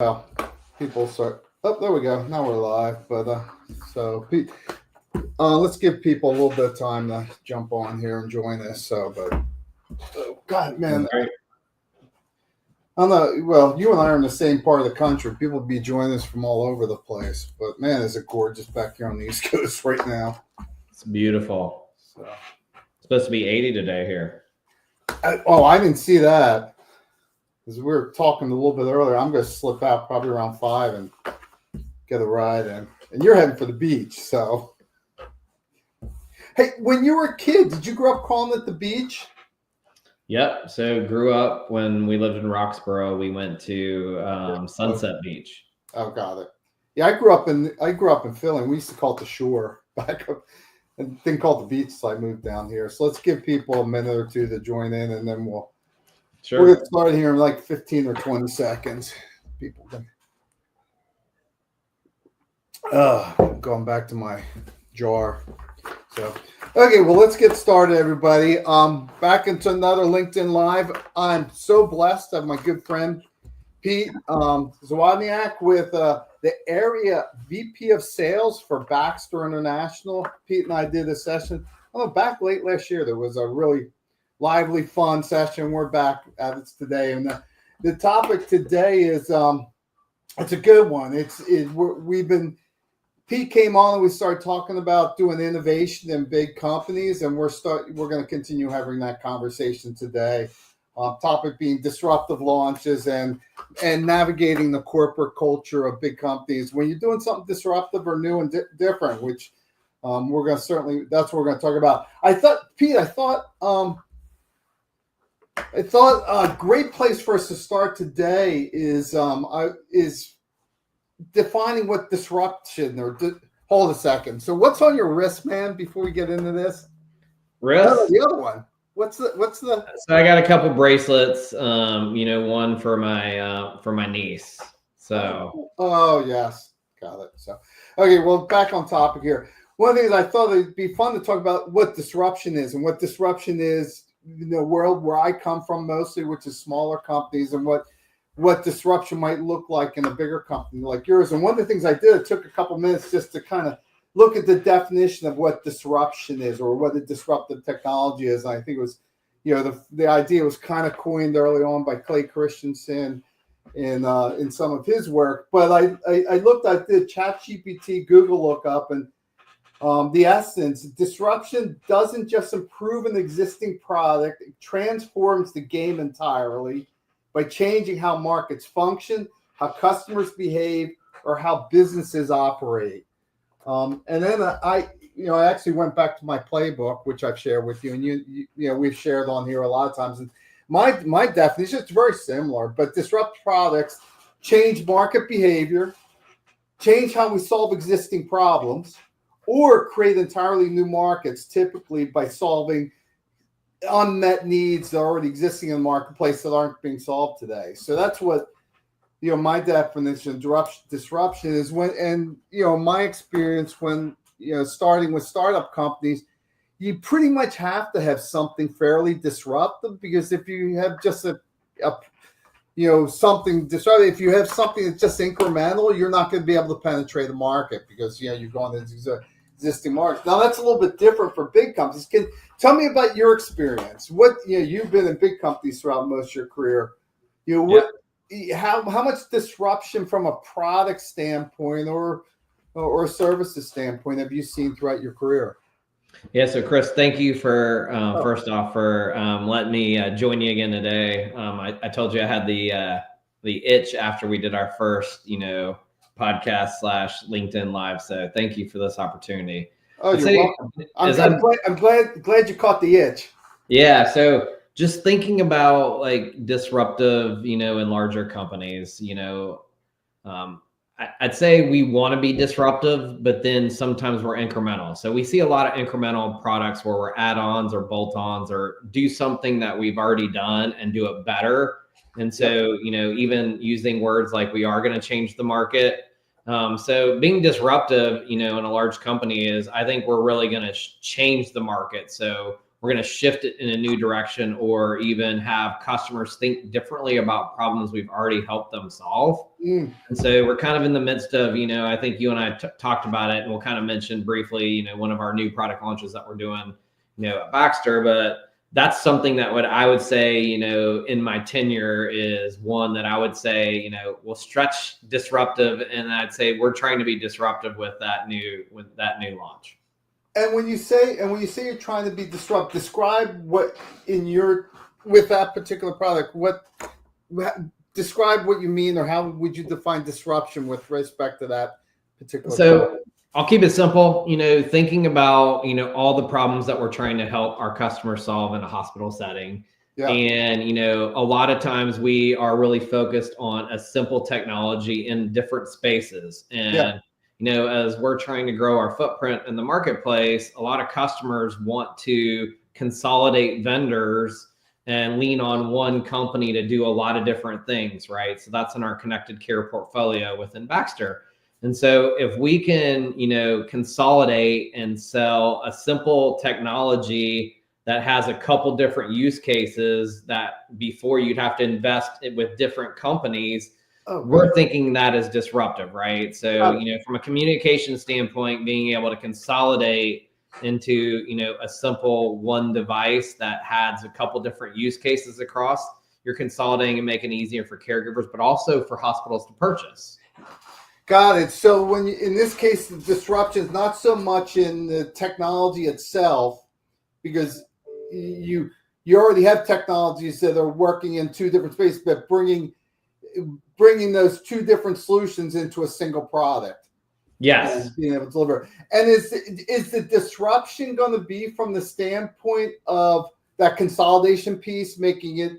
Well, people start. Oh, there we go. Now we're live. But let's give people a little bit of time to jump on here and join us. God, man, Great. I don't know. Well, you and I are in the same part of the country. People be joining us from all over the place. But man, is it gorgeous back here on the East Coast right now? It's beautiful. So, It's supposed to be 80 today here. I didn't see that. Because we were talking a little bit earlier, I'm going to slip out probably around 5 and get a ride in. And you're heading for the beach, so. Hey, when you were a kid, did you grow up calling it the beach? Yep. So grew up when we lived in Roxborough. We went to Sunset Beach. Oh, got it. Yeah, I grew up in Philly. We used to call it the shore back up, and didn't call it the beach. So I moved down here. So let's give people a minute or two to join in, and then we'll get started here in like 15 or 20 seconds. People going back to my jar. So, okay, well, let's get started, everybody. Back into another LinkedIn Live. I'm so blessed to have my good friend, Pete Zawodniak, with the area VP of Sales for Baxter International. Pete and I did a session, back late last year. There was a really lively, fun session. We're back at it today. And the topic today is, it's a good one. Pete came on and we started talking about doing innovation in big companies, and we're going to continue having that conversation today. Topic being disruptive launches and navigating the corporate culture of big companies when you're doing something disruptive or new and different, which that's what we're going to talk about. I thought a great place for us to start today is defining what disruption hold a second. So what's on your wrist, man, before we get into this? Wrist? No, the other one. What's the So I got a couple bracelets, one for my niece. So oh yes, got it. So okay, well, back on topic here. One of the things I thought it'd be fun to talk about what disruption is and what disruption is in the world where I come from mostly, which is smaller companies, and what disruption might look like in a bigger company like yours. And one of the things I did, it took a couple minutes just to kind of look at the definition of what disruption is or what a disruptive technology is. And I think it was, the idea was kind of coined early on by Clay Christensen in some of his work. But I did ChatGPT, Google lookup, and the essence, disruption doesn't just improve an existing product, it transforms the game entirely by changing how markets function, how customers behave, or how businesses operate. And then I actually went back to my playbook, which I've shared with you, and we've shared on here a lot of times. And my definition is very similar, but disrupt products change market behavior, change how we solve existing problems, or create entirely new markets, typically by solving unmet needs that are already existing in the marketplace that aren't being solved today. So that's what, my definition of disruption is my experience when, starting with startup companies, you pretty much have to have something fairly disruptive, because if you have just something disruptive, if you have something that's just incremental, you're not going to be able to penetrate the market because, you're going to existing markets. Now that's a little bit different for big companies. Tell me about your experience. What you've been in big companies throughout most of your career. How much disruption from a product standpoint or services standpoint have you seen throughout your career? Yeah, so Chris, thank you for first off for letting me join you again today. I told you I had the itch after we did our first podcast / LinkedIn Live. So thank you for this opportunity. Oh, you're welcome. I'm glad you caught the itch. Yeah. So just thinking about like disruptive, in larger companies, I'd say we want to be disruptive, but then sometimes we're incremental. So we see a lot of incremental products where we're add-ons or bolt-ons or do something that we've already done and do it better. And so, even using words like we are going to change the market. So being disruptive, in a large company is, I think we're really going to change the market. So we're going to shift it in a new direction, or even have customers think differently about problems we've already helped them solve. And so we're kind of in the midst of, I think you and I talked about it, and we'll kind of mention briefly, one of our new product launches that we're doing, at Baxter. But that's something that I would say, in my tenure is one that I would say, will stretch disruptive. And I'd say we're trying to be disruptive with that new launch. And when you say you're trying to be disruptive, describe what with that particular product, describe what you mean, or how would you define disruption with respect to that particular product? I'll keep it simple, thinking about, all the problems that we're trying to help our customers solve in a hospital setting. Yeah. And, a lot of times we are really focused on a simple technology in different spaces. And, as we're trying to grow our footprint in the marketplace, a lot of customers want to consolidate vendors and lean on one company to do a lot of different things, right? So that's in our connected care portfolio within Baxter. And so if we can, consolidate and sell a simple technology that has a couple different use cases that before you'd have to invest with different companies, we're thinking that is disruptive, right? So, from a communication standpoint, being able to consolidate into, a simple one device that has a couple different use cases across, you're consolidating and making it easier for caregivers, but also for hospitals to purchase. Got it. So in this case, the disruption is not so much in the technology itself, because you already have technologies that are working in two different spaces, but bringing those two different solutions into a single product. Yes. And being able to deliver. And is the disruption going to be from the standpoint of that consolidation piece, making it,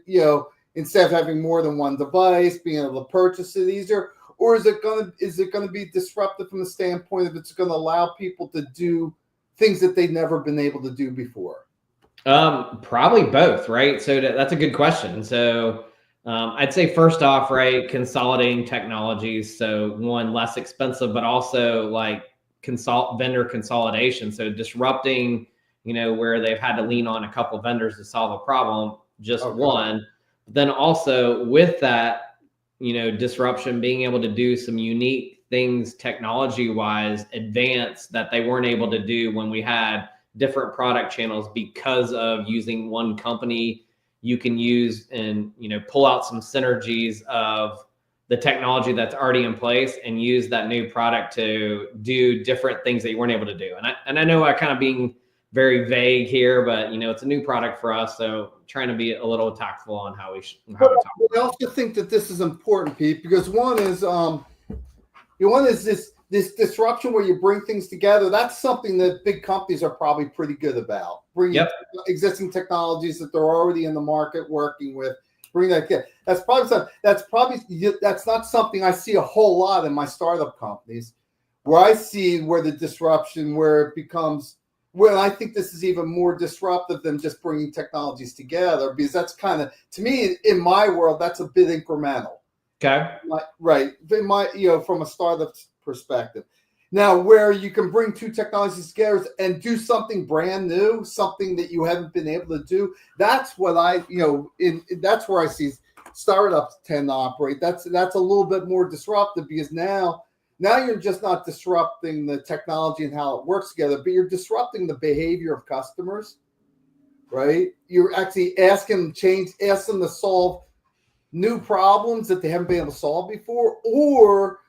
instead of having more than one device, being able to purchase it easier? Or is it going to be disruptive from the standpoint of it's going to allow people to do things that they've never been able to do before? Probably both, right? So that's a good question. So I'd say first off, right, consolidating technologies. So one, less expensive, but also like vendor consolidation. So disrupting, where they've had to lean on a couple vendors to solve a problem, just one. Then also with that, disruption, being able to do some unique things technology-wise, advanced, that they weren't able to do when we had different product channels. Because of using one company, you can use and, pull out some synergies of the technology that's already in place and use that new product to do different things that you weren't able to do. And I know I kind of being very vague here, but it's a new product for us, so trying to be a little tactful on how we talk. I also think that this is important, Pete, because one is this disruption where you bring things together. That's something that big companies are probably pretty good about. Bringing existing technologies that they're already in the market working with. Bring that together. That's not something I see a whole lot in my startup companies, where I see where the disruption, where it becomes. Well, I think this is even more disruptive than just bringing technologies together, because that's kind of, to me, in my world, that's a bit incremental. Okay. Right. From a startup perspective. Now, where you can bring two technologies together and do something brand new, something that you haven't been able to do, that's what that's where I see startups tend to operate. That's a little bit more disruptive, because now you're just not disrupting the technology and how it works together, but you're disrupting the behavior of customers, right? You're actually asking them to solve new problems that they haven't been able to solve before, or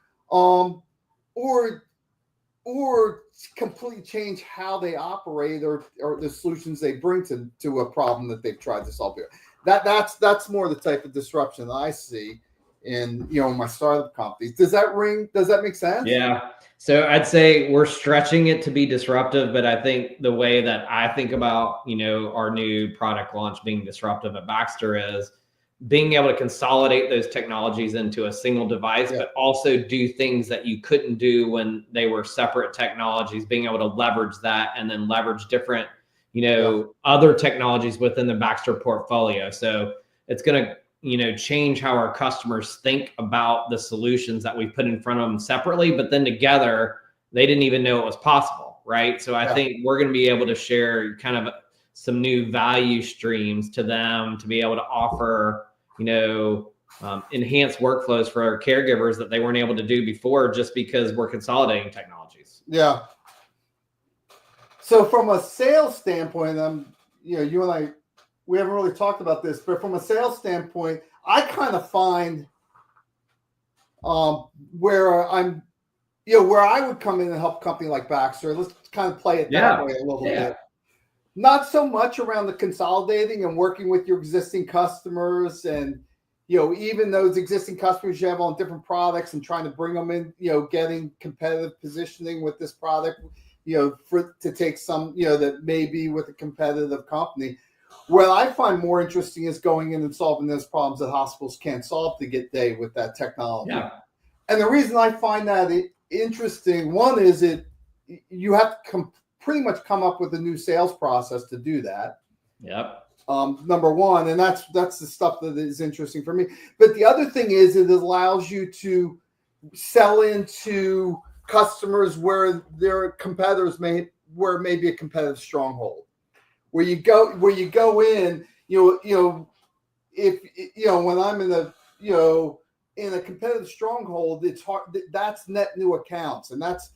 completely change how they operate or the solutions they bring to a problem that they've tried to solve. That's more the type of disruption that I see in my startup companies. Does that make sense? Yeah. So I'd say we're stretching it to be disruptive, but I think the way that I think about, our new product launch being disruptive at Baxter is being able to consolidate those technologies into a single device, but also do things that you couldn't do when they were separate technologies, being able to leverage that and then leverage different, other technologies within the Baxter portfolio. So it's going to, change how our customers think about the solutions that we put in front of them separately, but then together, they didn't even know it was possible, right? So I think we're going to be able to share kind of some new value streams to them to be able to offer, enhanced workflows for our caregivers that they weren't able to do before, just because we're consolidating technologies. Yeah. So from a sales standpoint, you and I, we haven't really talked about this, but from a sales standpoint, I kind of find where I'm, where I would come in and help a company like Baxter. Let's kind of play it that way a little bit. Not so much around the consolidating and working with your existing customers, and even those existing customers you have on different products and trying to bring them in, getting competitive positioning with this product, to take some, that may be with a competitive company. What I find more interesting is going in and solving those problems that hospitals can't solve today with that technology. Yeah. And the reason I find that interesting, one is you have to pretty much come up with a new sales process to do that. Yep. Number one, and that's the stuff that is interesting for me. But the other thing is it allows you to sell into customers where their competitors where it may be a competitive stronghold. Where you go in, if when I'm in a competitive stronghold, it's hard. That's net new accounts, and that's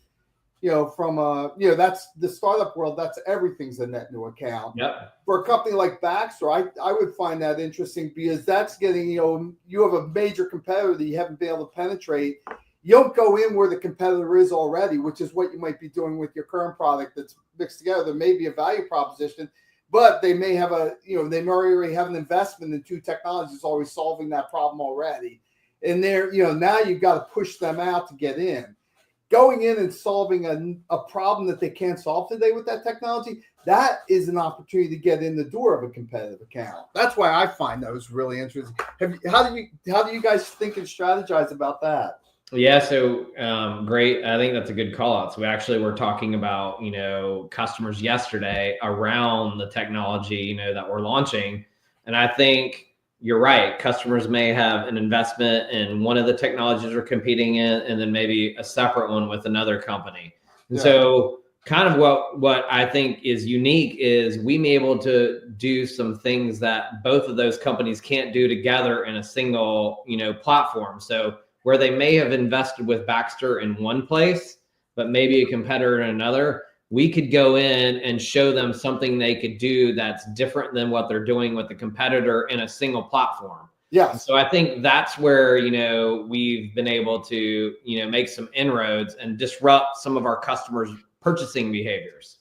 that's the startup world. That's everything's a net new account. Yep. For a company like Baxter, I would find that interesting because that's getting you have a major competitor that you haven't been able to penetrate. You don't go in where the competitor is already, which is what you might be doing with your current product that's mixed together. There may be a value proposition, but they may have they may already have an investment in two technologies always solving that problem already. And now you've got to push them out to get in. Going in and solving a problem that they can't solve today with that technology, that is an opportunity to get in the door of a competitive account. That's why I find those really interesting. How do you guys think and strategize about that? Yeah, so great. I think that's a good call out. So we actually were talking about, customers yesterday around the technology, that we're launching. And I think you're right. Customers may have an investment in one of the technologies we're competing in, and then maybe a separate one with another company. And so kind of what I think is unique is we may be able to do some things that both of those companies can't do together in a single, platform. So where they may have invested with Baxter in one place, but maybe a competitor in another, we could go in and show them something they could do that's different than what they're doing with the competitor in a single platform. Yeah. So I think that's where, we've been able to, make some inroads and disrupt some of our customers' purchasing behaviors.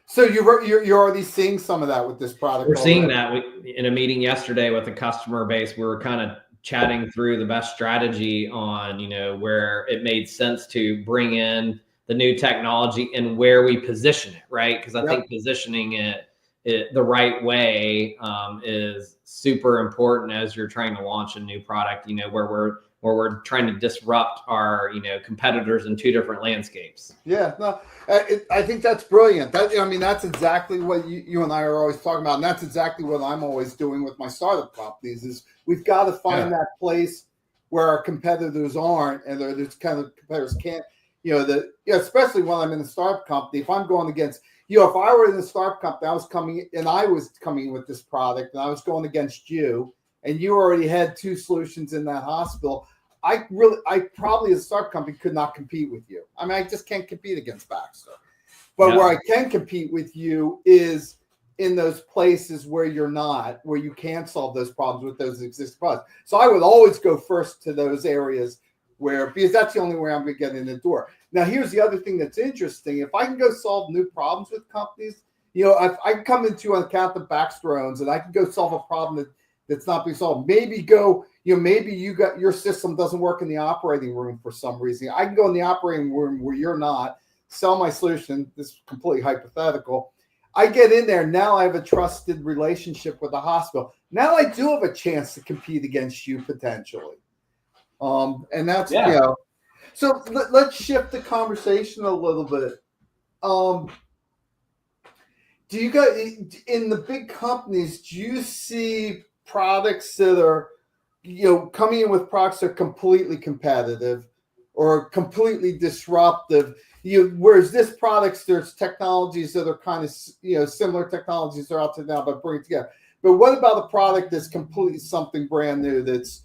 So you're already seeing some of that with this product. We're seeing that in a meeting yesterday with a customer base. We were kind of chatting through the best strategy on, where it made sense to bring in the new technology and where we position it, right? Because I think positioning it the right way is super important as you're trying to launch a new product, where we're trying to disrupt our, competitors in two different landscapes. Yeah, no, I think that's brilliant. That's exactly what you and I are always talking about. And that's exactly what I'm always doing with my startup companies is we've got to find that place where our competitors aren't, and there's kind of competitors can't, especially when I'm in a startup company, if I'm going against, if I were in a startup company, I was coming with this product and I was going against you, and you already had two solutions in that hospital, I probably as a startup company could not compete with you. I just can't compete against Baxter. But where I can compete with you is in those places where where you can't solve those problems with those existing products. So I would always go first to those areas because that's the only way I'm going to get in the door. Now, here's the other thing that's interesting. If I can go solve new problems with companies, if I can come into an account that Baxter owns and I can go solve a problem that's not being solved, maybe maybe your system doesn't work in the operating room for some reason. I can go in the operating room where you're not, sell my solution. This is completely hypothetical. I get in there. Now I have a trusted relationship with the hospital. Now I do have a chance to compete against you potentially. And that's, so let's shift the conversation a little bit. Do you guys, in the big companies, do you see products that are, coming in with products that are completely competitive? or completely disruptive. Whereas this products, there's technologies that are kind of, similar technologies that are out there now, but bring it together. But what about a product that's completely something brand new that's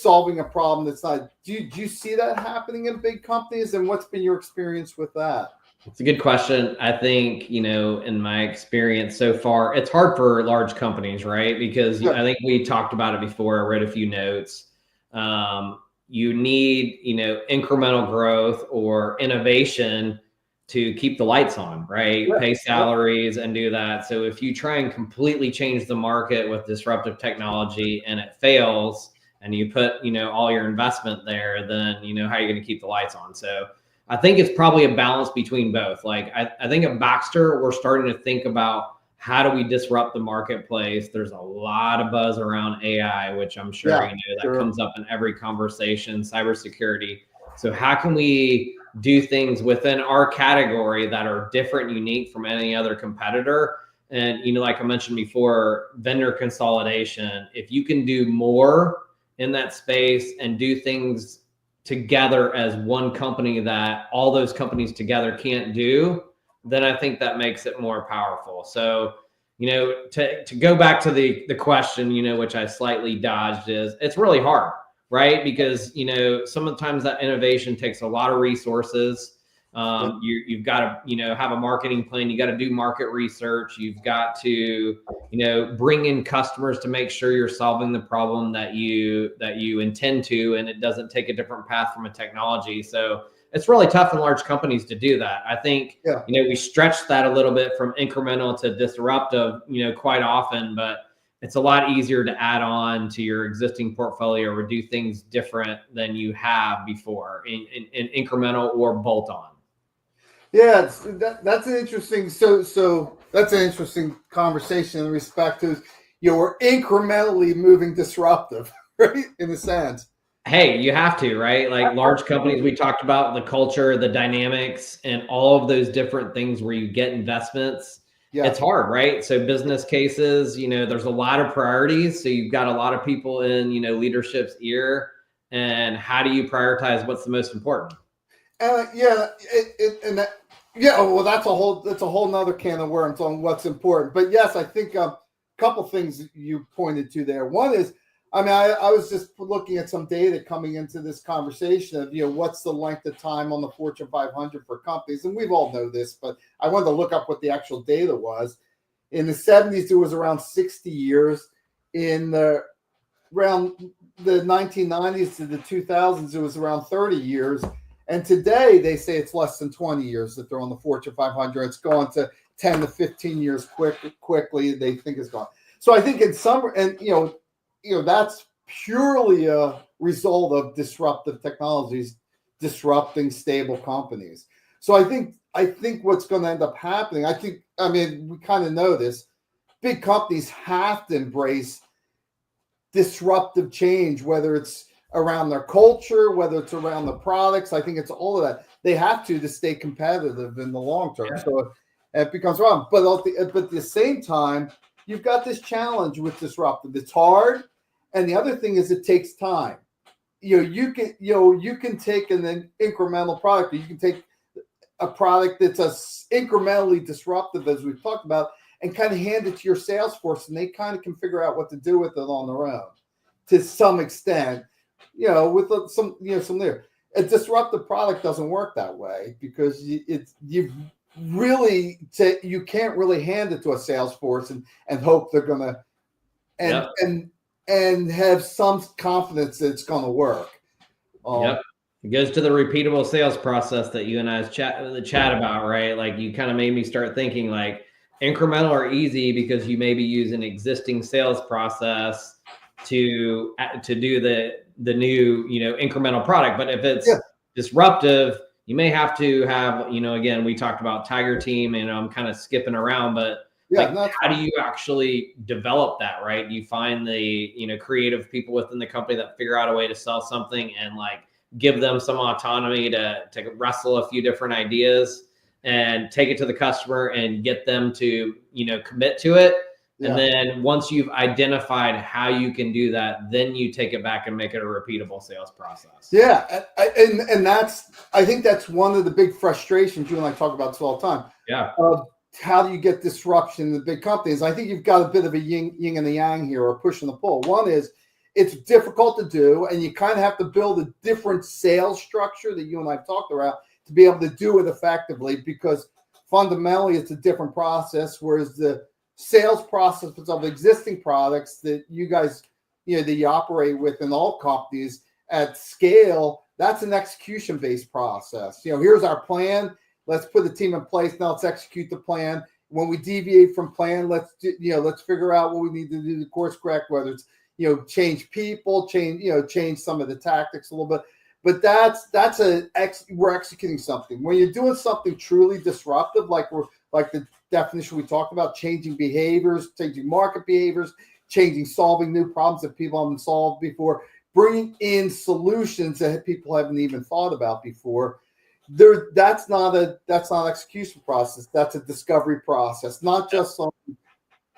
solving a problem that's not? Do you see that happening in big companies? And what's been your experience with that? It's a good question. I think, in my experience so far, it's hard for large companies, right? Because I think we talked about it before. I read a few notes. You need, incremental growth or innovation to keep the lights on, right? Pay salaries and do that. So if you try and completely change the market with disruptive technology and it fails and you put, all your investment there, then, how are you going to keep the lights on? So I think it's probably a balance between both. Like I think at Baxter, we're starting to think about how do we disrupt the marketplace. There's a lot of buzz around AI, which I'm sure that comes up in every conversation, cybersecurity. So how can we do things within our category that are different, unique from any other competitor? And, like I mentioned before, vendor consolidation. If you can do more in that space and do things together as one company that all those companies together can't do, then I think that makes it more powerful. So, to go back to the question, which I slightly dodged, is it's really hard, right? Because, sometimes that innovation takes a lot of resources. You've got to, have a marketing plan. You got to do market research. You've got to, bring in customers to make sure you're solving the problem that you intend to, and it doesn't take a different path from a technology. So it's really tough in large companies to do that. I think, we stretch that a little bit from incremental to disruptive, quite often, but it's a lot easier to add on to your existing portfolio or do things different than you have before in incremental or bolt on. Yeah, that's an interesting. So that's an interesting conversation in respect to, we're incrementally moving disruptive, right? In a sense. Hey, you have to, right? Like large companies, we talked about the culture, the dynamics, and all of those different things where you get investments. It's hard, right? So business cases, there's a lot of priorities. So you've got a lot of people in, leadership's ear. And how do you prioritize what's the most important? Well, that's a whole nother can of worms on what's important. But yes, I think a couple things you pointed to there. One is, I was just looking at some data coming into this conversation of, what's the length of time on the Fortune 500 for companies. And we've all know this, but I wanted to look up what the actual data was. In the 70s, it was around 60 years. Around the 1990s to the 2000s, it was around 30 years. And today they say it's less than 20 years that they're on the Fortune 500. It's gone to 10 to 15 years quickly. They think it's gone. So I think in some, and that's purely a result of disruptive technologies disrupting stable companies. So I think what's going to end up happening, we kind of know this, big companies have to embrace disruptive change, whether it's around their culture, whether it's around the products. I think it's all of that. They have to stay competitive in the long term. Yeah. So it becomes wrong. But at the same time, you've got this challenge with disruptive. It's hard. And the other thing is it takes time. You can take an incremental product, or you can take a product that's incrementally disruptive, as we've talked about, and kind of hand it to your sales force, and they kind of can figure out what to do with it on their own to some extent, with some there. A disruptive product doesn't work that way because you can't really hand it to a sales force and hope they're going to, and have some confidence that it's going to work. It goes to the repeatable sales process that you and I chat about, right? Like you kind of made me start thinking like incremental or easy because you maybe use an existing sales process to do the new, incremental product. But if it's disruptive, you may have to have, again, we talked about Tiger Team, and I'm kind of skipping around, but how do you actually develop that, right? You find the, creative people within the company that figure out a way to sell something and like give them some autonomy to wrestle a few different ideas and take it to the customer and get them to, commit to it. And then once you've identified how you can do that, then you take it back and make it a repeatable sales process. Yeah. And I think that's one of the big frustrations. You and I talk about this all the time. Yeah. How do you get disruption in the big companies? I think you've got a bit of a yin and a yang here, or push and a pull. One is it's difficult to do, and you kind of have to build a different sales structure that you and I've talked about to be able to do it effectively, because fundamentally it's a different process, whereas the sales process of existing products that you guys, that you operate with in all companies at scale, that's an execution-based process. Here's our plan. Let's put the team in place. Now let's execute the plan. When we deviate from plan, let's figure out what we need to do to course correct, whether it's, change people, change some of the tactics a little bit. But we're executing something. When you're doing something truly disruptive, like the definition we talked about, changing behaviors, changing market behaviors, solving new problems that people haven't solved before, bringing in solutions that people haven't even thought about before. That's not an execution process. That's a discovery process, not just on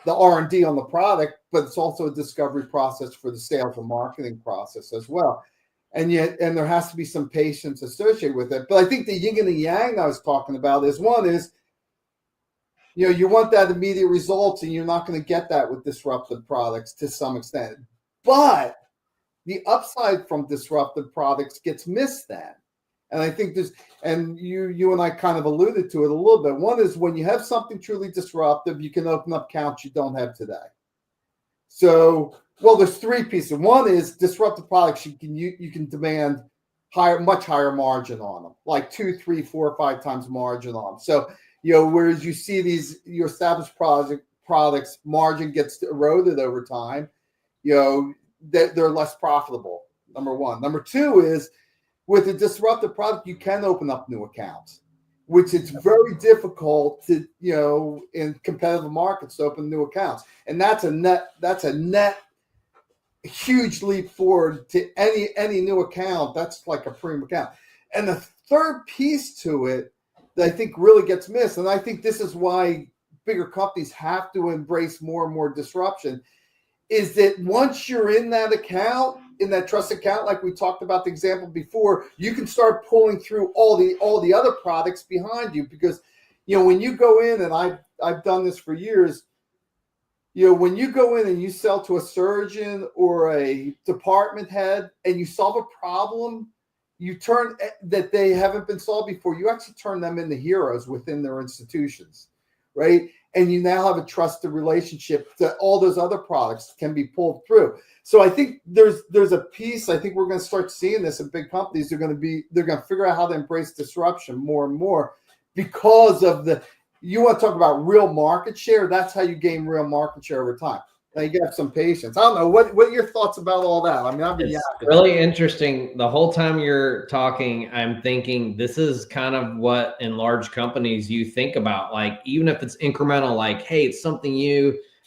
the R&D on the product, but it's also a discovery process for the sales and marketing process as well. And there has to be some patience associated with it. But I think the yin and the yang I was talking about is, one is, you want that immediate results, and you're not going to get that with disruptive products to some extent. But the upside from disruptive products gets missed then. And I think and you and I kind of alluded to it a little bit. One is, when you have something truly disruptive, you can open up accounts you don't have today. So, there's three pieces. One is disruptive products. You can demand much higher margin on them, like 2, 3, 4, 5 times margin on them. So, whereas you see your established products margin gets eroded over time, they're less profitable. Number one. Number two is, with a disruptive product, you can open up new accounts, which it's very difficult to, in competitive markets, to open new accounts. And that's a net huge leap forward to any new account. That's like a premium account. And the third piece to it that I think really gets missed, and I think this is why bigger companies have to embrace more and more disruption, is that once you're in that account, in that trust account, like we talked about the example before, you can start pulling through all the other products behind you. Because, when you go in, and I've done this for years, when you go in and you sell to a surgeon or a department head and you solve a problem, that they haven't been solved before, you actually turn them into heroes within their institutions, right? And you now have a trusted relationship that all those other products can be pulled through. So I think there's a piece. I think we're going to start seeing this in big companies. They're going to figure out how to embrace disruption more and more, because of you want to talk about real market share. That's how you gain real market share over time. Now you have some patience. I don't know what are your thoughts about all that. I mean, it's really interesting. The whole time you're talking, I'm thinking this is kind of what in large companies you think about. Like, even if it's incremental, like, hey, it's something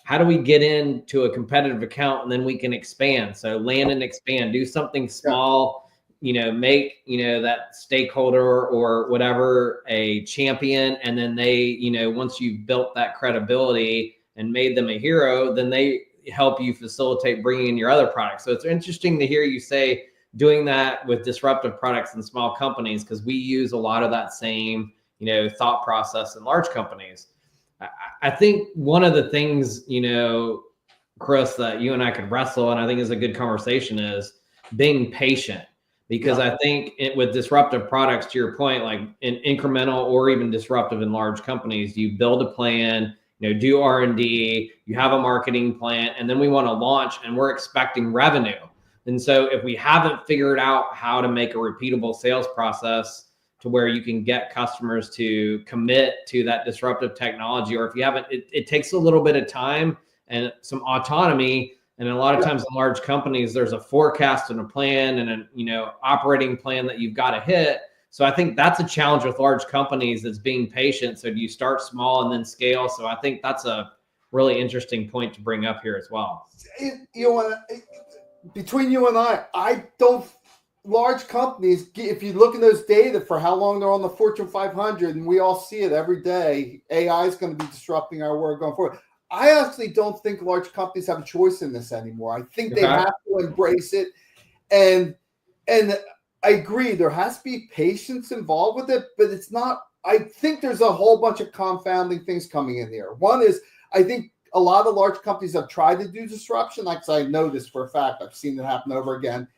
how do we get into a competitive account and then we can expand? So land and expand, do something small, make, that stakeholder or whatever a champion. And then they, once you've built that credibility and made them a hero, then they help you facilitate bringing in your other products. So it's interesting to hear you say doing that with disruptive products in small companies, because we use a lot of that same, thought process in large companies. I think one of the things, Chris, that you and I could wrestle, and I think is a good conversation, is being patient. Because I think with disruptive products, to your point, like in incremental or even disruptive in large companies, you build a plan, do R&D, you have a marketing plan, and then we want to launch, and we're expecting revenue. And so if we haven't figured out how to make a repeatable sales process to where you can get customers to commit to that disruptive technology, or if you haven't, it takes a little bit of time and some autonomy. And a lot of times in large companies, there's a forecast and a plan and a operating plan that you've got to hit. So I think that's a challenge with large companies, is being patient. So do you start small and then scale? So I think that's a really interesting point to bring up here as well. Between you and I don't. Large companies, if you look at those data for how long they're on the Fortune 500, and we all see it every day, AI is going to be disrupting our world going forward. I actually don't think large companies have a choice in this anymore. I think they have to embrace it. And I agree, there has to be patience involved with it, but it's not. I think there's a whole bunch of confounding things coming in here. One is, I think a lot of large companies have tried to do disruption. Like I know this for a fact. I've seen it happen over again.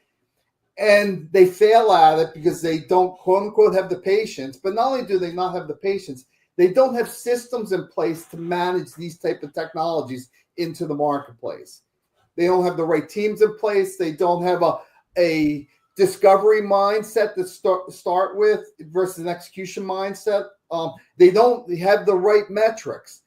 And they fail at it because they don't, quote unquote, have the patience. But not only do they not have the patience, they don't have systems in place to manage these type of technologies into the marketplace. They don't have the right teams in place. They don't have a discovery mindset to start with versus an execution mindset. They don't have the right metrics.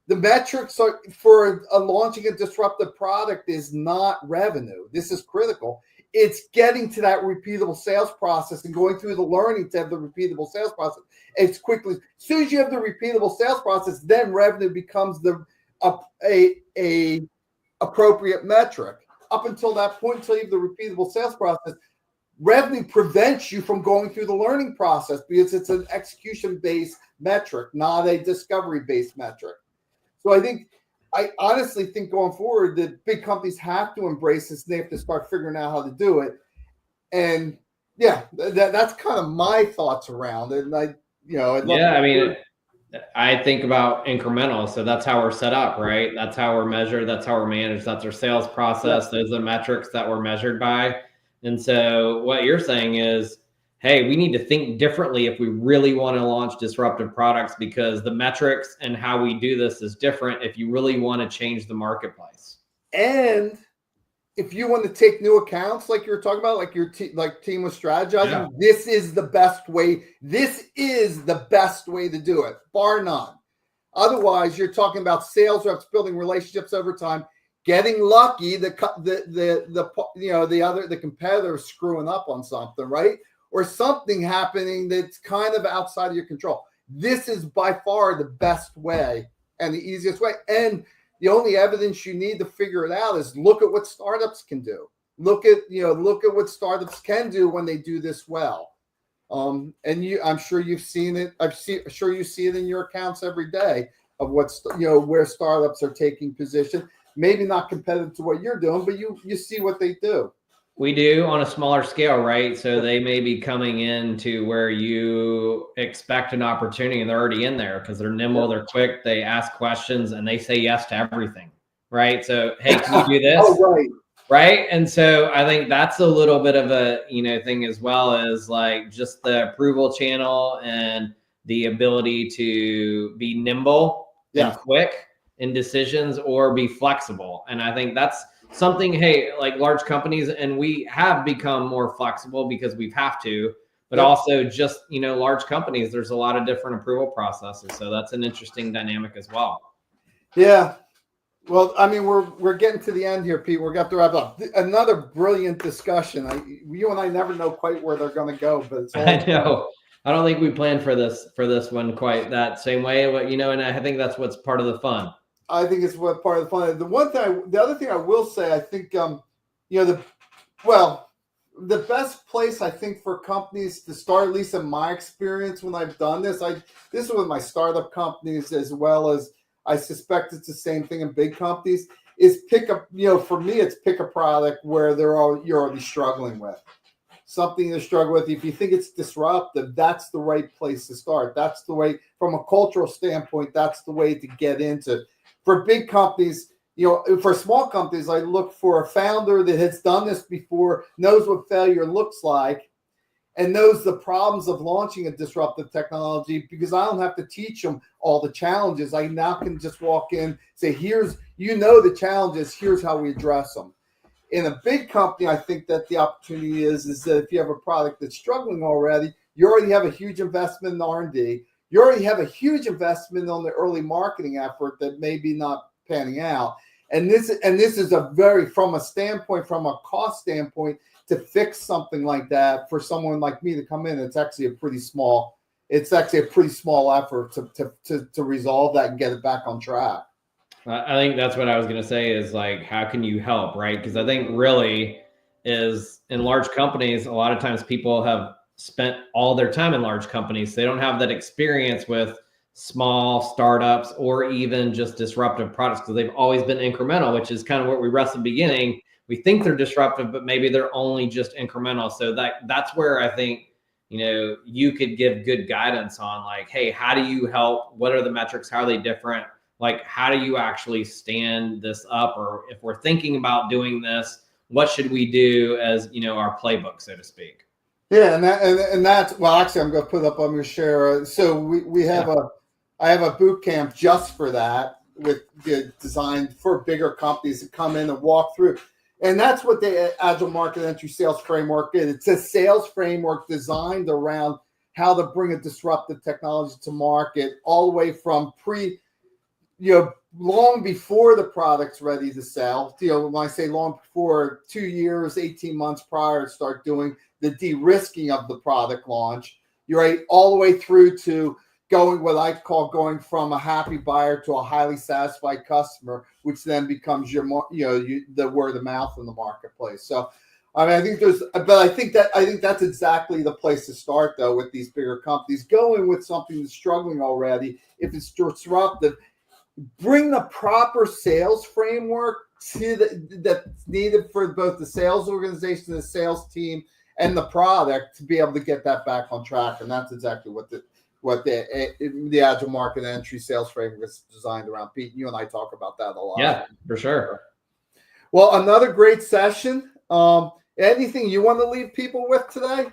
The metrics are for launching a disruptive product is not revenue. This is critical. It's getting to that repeatable sales process and going through the learning to have the repeatable sales process as quickly. As soon as you have the repeatable sales process, then revenue becomes the a appropriate metric. Up until that point, until you have the repeatable sales process, revenue prevents you from going through the learning process because it's an execution-based metric, not a discovery-based metric. So I honestly think going forward that big companies have to embrace this and they have to start figuring out how to do it. And yeah, that's kind of my thoughts around it. And I think about incremental. So that's how we're set up, right? That's how we're measured. That's how we're managed. That's our sales process. Yeah. Those are the metrics that we're measured by. And so what you're saying is, hey, we need to think differently if we really want to launch disruptive products, because the metrics and how we do this is different if you really want to change the marketplace. And if you want to take new accounts, like you were talking about, like your team was strategizing, This is the best way. This is the best way to do it, bar none. Otherwise, you're talking about sales reps building relationships over time, getting lucky, the competitor screwing up on something, right? Or something happening that's kind of outside of your control. This is by far the best way and the easiest way. And the only evidence you need to figure it out is look at what startups can do. Look at what startups can do when they do this well. And I'm sure you've seen it. Sure you see it in your accounts every day of where startups are taking position. Maybe not competitive to what you're doing, but you see what they do. We do on a smaller scale, right? So they may be coming into where you expect an opportunity and they're already in there because they're nimble, they're quick, they ask questions and they say yes to everything, right? So, hey, can you do this? Right. And so I think that's a little bit of a, thing as well, as like just the approval channel and the ability to be nimble and quick in decisions or be flexible. And I think that's something, hey, like large companies, and we have become more flexible because we've have to, but also just, large companies, there's a lot of different approval processes. So that's an interesting dynamic as well. Yeah. Well, I mean, we're getting to the end here, Pete. We're got to wrap up. Another brilliant discussion. You and I never know quite where they're going to go, but it's all I know. I don't think we planned for this one quite that same way, but and I think that's what's part of the fun. I think it's what part of the fun. The other thing I will say, I think, the best place I think for companies to start, at least in my experience when I've done this, this is with my startup companies as well as I suspect it's the same thing in big companies, is for me, it's pick a product where you're already struggling with. Something to struggle with. If you think it's disruptive, that's the right place to start. That's the way, from a cultural standpoint, that's the way to get into. For big companies, for small companies, I look for a founder that has done this before, knows what failure looks like, and knows the problems of launching a disruptive technology, because I don't have to teach them all the challenges. I now can just walk in, say, here's, the challenges, here's how we address them. In a big company, I think that the opportunity is that if you have a product that's struggling already, you already have a huge investment in R&D. You already have a huge investment on the early marketing effort that may be not panning out. And this is from a cost standpoint, to fix something like that for someone like me to come in, it's actually a pretty small effort to resolve that and get it back on track. I think that's what I was going to say is like, how can you help, right? Because I think really is in large companies, a lot of times people have spent all their time in large companies. They don't have that experience with small startups or even just disruptive products, because they've always been incremental, which is kind of what we wrestled at the beginning. We think they're disruptive, but maybe they're only just incremental. So that's where I think, you could give good guidance on, like, hey, how do you help? What are the metrics? How are they different? Like, how do you actually stand this up? Or if we're thinking about doing this, what should we do as, our playbook, so to speak? Yeah, and that's, well, actually, I'm going to put up on your share. So we have I have a boot camp just for that, with designed for bigger companies to come in and walk through. And that's what the Agile Market Entry Sales Framework is. It's a sales framework designed around how to bring a disruptive technology to market, all the way from long before the product's ready to sell. When I say long before, 2 years, 18 months prior, to start doing the de-risking of the product launch. You're right, all the way through to what I call going from a happy buyer to a highly satisfied customer, which then becomes the word of mouth in the marketplace. So, I think that's exactly the place to start, though, with these bigger companies. Going with something that's struggling already. If it's disruptive, bring the proper sales framework that's needed for both the sales organization, the sales team, and the product to be able to get that back on track. And that's exactly what the Agile Market Entry Sales Framework is designed around. Pete, you and I talk about that a lot. Yeah, for sure. Well, another great session. Anything you want to leave people with today?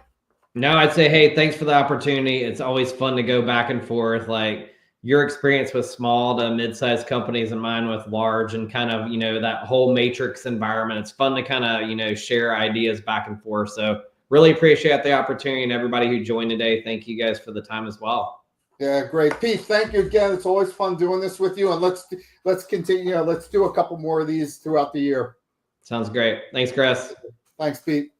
No, I'd say, hey, thanks for the opportunity. It's always fun to go back and forth. Like, your experience with small to mid-sized companies and mine with large, and kind of, that whole matrix environment. It's fun to kind of, share ideas back and forth. So really appreciate the opportunity, and everybody who joined today. Thank you guys for the time as well. Yeah, great. Pete, thank you again. It's always fun doing this with you. And let's continue. Let's do a couple more of these throughout the year. Sounds great. Thanks, Chris. Thanks, Pete.